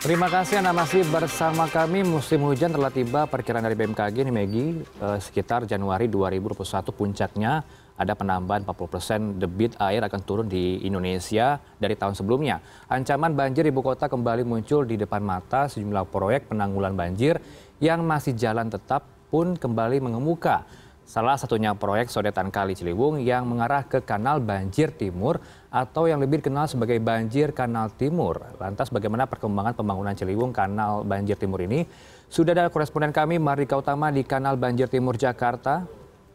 Terima kasih Anda masih bersama kami. Musim hujan telah tiba, perkiraan dari BMKG nih Megi, sekitar Januari 2021 puncaknya ada penambahan 40% debit air akan turun di Indonesia dari tahun sebelumnya. Ancaman banjir ibu kota kembali muncul di depan mata. Sejumlah proyek penanggulan banjir yang masih jalan tetap pun kembali mengemuka. Salah satunya proyek sodetan Kali Ciliwung yang mengarah ke Kanal Banjir Timur atau yang lebih dikenal sebagai Banjir Kanal Timur. Lantas bagaimana perkembangan pembangunan Ciliwung Kanal Banjir Timur ini? Sudah ada koresponden kami Mardika Utama di Kanal Banjir Timur Jakarta.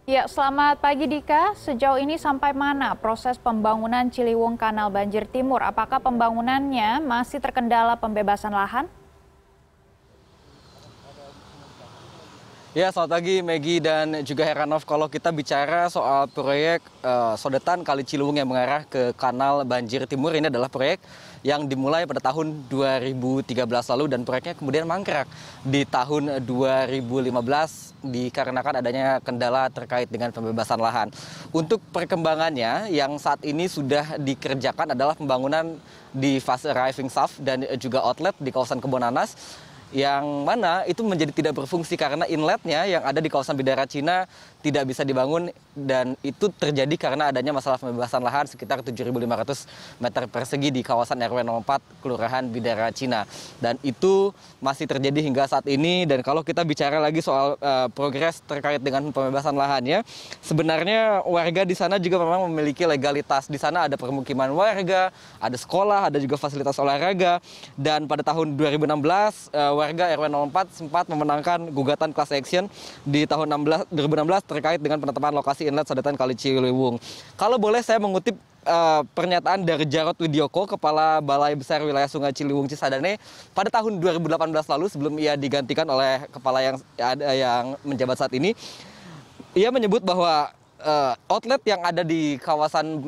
Ya, selamat pagi Dika. Sejauh ini sampai mana proses pembangunan Ciliwung Kanal Banjir Timur? Apakah pembangunannya masih terkendala pembebasan lahan? Ya, selamat pagi Maggie dan juga Heranov. Kalau kita bicara soal proyek sodetan Kali Ciliwung yang mengarah ke Kanal Banjir Timur, ini adalah proyek yang dimulai pada tahun 2013 lalu dan proyeknya kemudian mangkrak di tahun 2015 dikarenakan adanya kendala terkait dengan pembebasan lahan. Untuk perkembangannya yang saat ini sudah dikerjakan adalah pembangunan di fase arriving shaft dan juga outlet di kawasan Kebonanas, yang mana itu menjadi tidak berfungsi karena inletnya yang ada di kawasan Bidara Cina tidak bisa dibangun, dan itu terjadi karena adanya masalah pembebasan lahan sekitar 7.500 meter persegi di kawasan RW 04 Kelurahan Bidara Cina, dan itu masih terjadi hingga saat ini. Dan kalau kita bicara lagi soal progres terkait dengan pembebasan lahannya, sebenarnya warga di sana juga memang memiliki legalitas. Di sana ada permukiman warga, ada sekolah, ada juga fasilitas olahraga, dan pada tahun 2016 warga RW 04 sempat memenangkan gugatan class action di tahun 2016 terkait dengan penetapan lokasi inlet sodetan Kali Ciliwung. Kalau boleh saya mengutip pernyataan dari Jarod Widyoko, Kepala Balai Besar Wilayah Sungai Ciliwung Cisadane pada tahun 2018 lalu sebelum ia digantikan oleh kepala yang menjabat saat ini. Ia menyebut bahwa outlet yang ada di kawasan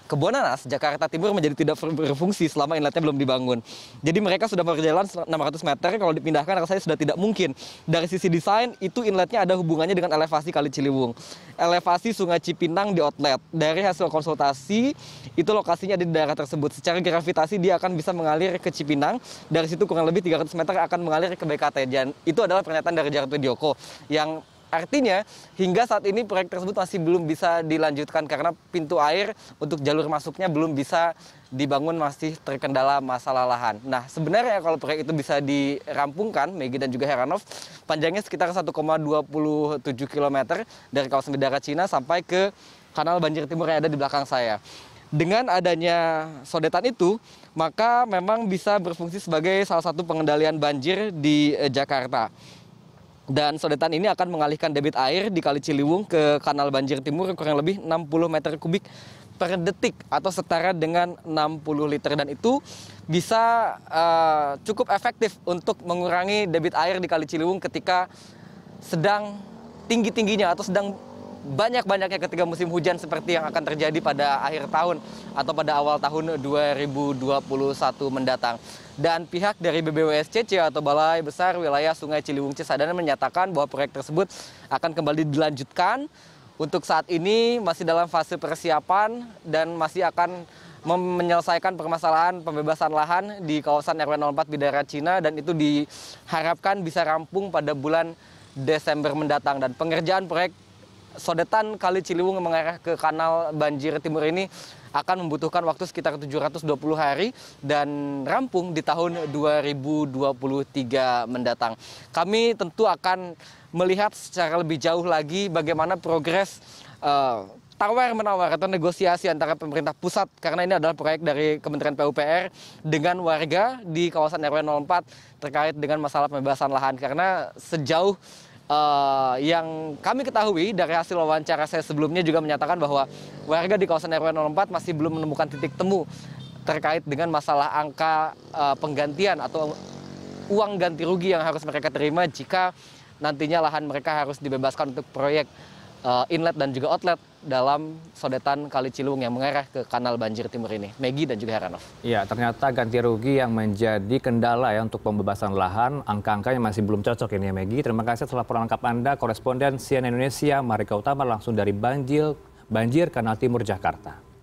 Kebonanas, Jakarta Timur menjadi tidak berfungsi selama inletnya belum dibangun. Jadi mereka sudah berjalan 600 meter, kalau dipindahkan rasanya sudah tidak mungkin. Dari sisi desain, itu inletnya ada hubungannya dengan elevasi Kali Ciliwung. Elevasi Sungai Cipinang di outlet. Dari hasil konsultasi, itu lokasinya di daerah tersebut. Secara gravitasi dia akan bisa mengalir ke Cipinang, dari situ kurang lebih 300 meter akan mengalir ke BKT. Dan itu adalah pernyataan dari Jarod Widyoko, yang artinya hingga saat ini proyek tersebut masih belum bisa dilanjutkan karena pintu air untuk jalur masuknya belum bisa dibangun, masih terkendala masalah lahan. Nah, sebenarnya kalau proyek itu bisa dirampungkan, Maggie dan juga Heranov, panjangnya sekitar 1,27 km dari kawasan Bidara Cina sampai ke Kanal Banjir Timur yang ada di belakang saya. Dengan adanya sodetan itu, maka memang bisa berfungsi sebagai salah satu pengendalian banjir di Jakarta. Dan sodetan ini akan mengalihkan debit air di Kali Ciliwung ke Kanal Banjir Timur kurang lebih 60 meter kubik per detik atau setara dengan 60 liter. Dan itu bisa cukup efektif untuk mengurangi debit air di Kali Ciliwung ketika sedang tinggi-tingginya atau sedang banyak-banyaknya ketika musim hujan seperti yang akan terjadi pada akhir tahun atau pada awal tahun 2021 mendatang. Dan pihak dari BBWSCC atau Balai Besar Wilayah Sungai Ciliwung Cisadane menyatakan bahwa proyek tersebut akan kembali dilanjutkan. Untuk saat ini masih dalam fase persiapan dan masih akan menyelesaikan permasalahan pembebasan lahan di kawasan RW 04 Bidara Cina, dan itu diharapkan bisa rampung pada bulan Desember mendatang. Dan pengerjaan proyek sodetan Kali Ciliwung yang mengarah ke Kanal Banjir Timur ini akan membutuhkan waktu sekitar 720 hari dan rampung di tahun 2023 mendatang. Kami tentu akan melihat secara lebih jauh lagi bagaimana progres tawar-menawar atau negosiasi antara pemerintah pusat, karena ini adalah proyek dari Kementerian PUPR dengan warga di kawasan RW 04 terkait dengan masalah pembebasan lahan. Karena sejauh yang kami ketahui dari hasil wawancara saya sebelumnya juga menyatakan bahwa warga di kawasan RW 04 masih belum menemukan titik temu terkait dengan masalah angka penggantian atau uang ganti rugi yang harus mereka terima jika nantinya lahan mereka harus dibebaskan untuk proyek inlet dan juga outlet dalam sodetan Kali Ciliwung yang mengarah ke Kanal Banjir Timur ini. Maggie dan juga Heranov. Ya, ternyata ganti rugi yang menjadi kendala ya untuk pembebasan lahan. Angka-angkanya masih belum cocok ini ya Maggie. Terima kasih atas laporan lengkap Anda, koresponden CNN Indonesia Mardika Utama langsung dari Banjir Kanal Timur Jakarta.